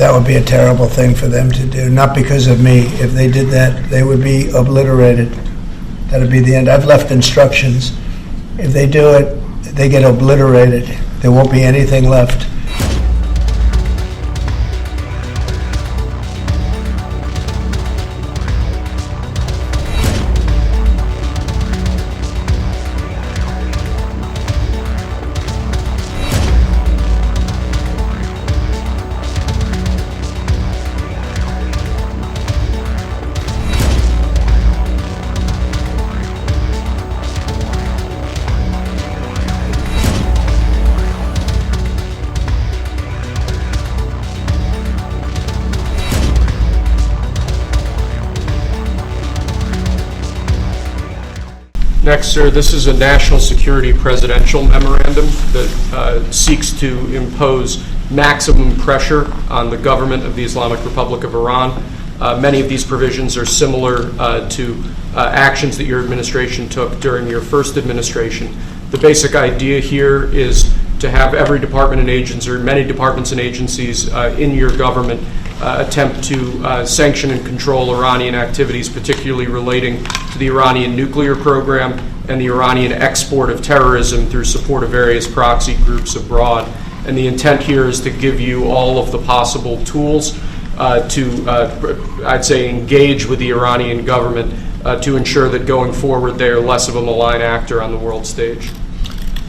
That would be a terrible thing for them to do, not because of me. If they did that, they would be obliterated. That would be the end. I've left instructions. If they do it, they get obliterated. There won't be anything left. Next, sir, this is a national security presidential memorandum that seeks to impose maximum pressure on the government of the Islamic Republic of Iran. Many of these provisions are similar to actions that your administration took during your first administration. The basic idea here is to have every department and agency, or many departments and agencies in your government attempt to sanction and control Iranian activities, particularly relating to the Iranian nuclear program and the Iranian export of terrorism through support of various proxy groups abroad. And the intent here is to give you all of the possible tools to, I'd say, engage with the Iranian government to ensure that going forward they are less of a malign actor on the world stage.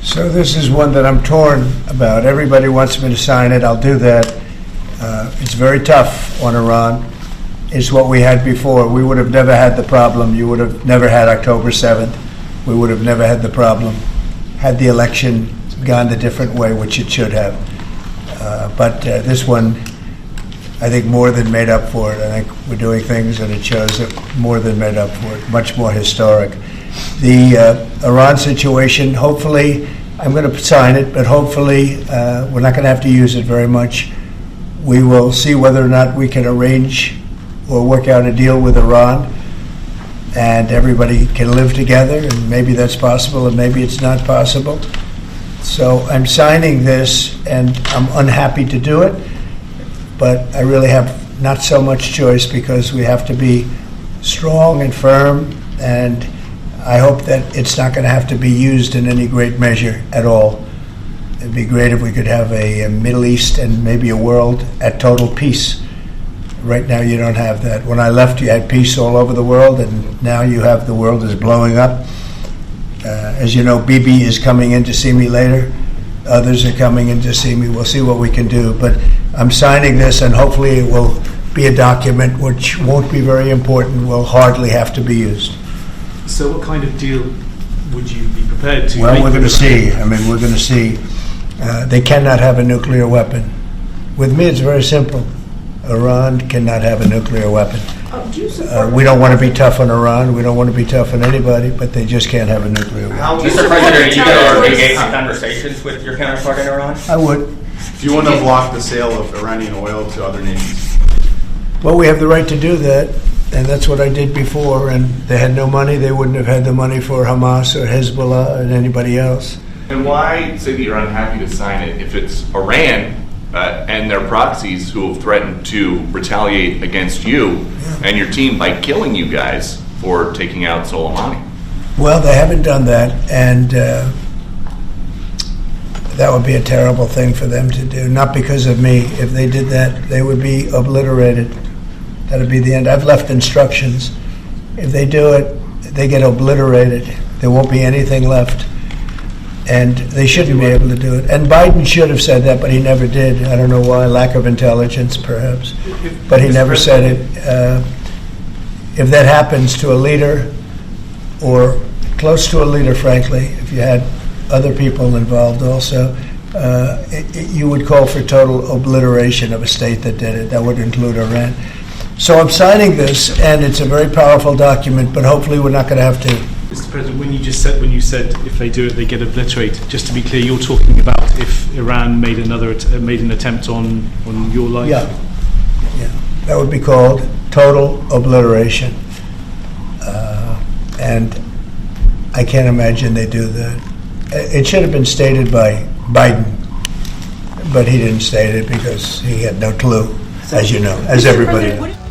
So this is one that I'm torn about. Everybody wants me to sign it. I'll do that. It's very tough on Iran. It's what we had before. We would have never had the problem. You would have never had October 7th. We would have never had the problem had the election gone a different way, which it should have. But this one, I think, more than made up for it. I think we're doing things, and it shows that more than made up for it, much more historic. The Iran situation, hopefully, I'm going to sign it, but hopefully we're not going to have to use it very much. We will see whether or not we can arrange or work out a deal with Iran, and everybody can live together, and maybe that's possible, and maybe it's not possible. So I'm signing this, and I'm unhappy to do it, but I really have not so much choice because we have to be strong and firm, and I hope that it's not going to have to be used in any great measure at all. It'd be great if we could have a Middle East and maybe a world at total peace. Right now you don't have that. When I left, you had peace all over the world, and now you have the world is blowing up. As you know, Bibi is coming in to see me later. Others are coming in to see me. We'll see what we can do. But I'm signing this, and hopefully it will be a document which won't be very important, will hardly have to be used. So what kind of deal would you be prepared to make? Well, we're going to see. We're going to see. They cannot have a nuclear weapon. With me, it's very simple. Iran cannot have a nuclear weapon. We don't want to be tough on Iran. We don't want to be tough on anybody, but they just can't have a nuclear weapon. Mr. President, you are engaged in conversations with your counterpart in Iran? I would. Do you want to block the sale of Iranian oil to other nations? Well, we have the right to do that, and that's what I did before, and they had no money. They wouldn't have had the money for Hamas or Hezbollah and anybody else. And why say that you're unhappy to sign it if it's Iran and their proxies who have threatened to retaliate against you and your team by killing you guys for taking out Soleimani? Well, they haven't done that, and that would be a terrible thing for them to do, not because of me. If they did that, they would be obliterated. That would be the end. I've left instructions. If they do it, they get obliterated. There won't be anything left. And they shouldn't be able to do it. And Biden should have said that, but he never did. I don't know why, lack of intelligence, perhaps. But he never said it. If that happens to a leader, or close to a leader, frankly, if you had other people involved also, you would call for total obliteration of a state that did it. That would include Iran. So I'm signing this, and it's a very powerful document, but hopefully we're not going to have to. Mr. President, when you said if they do it, they get obliterated. Just to be clear, you're talking about if Iran made an attempt on your life. Yeah, that would be called total obliteration, and I can't imagine they do that. It should have been stated by Biden, but he didn't state it because he had no clue. as you know, as everybody knows.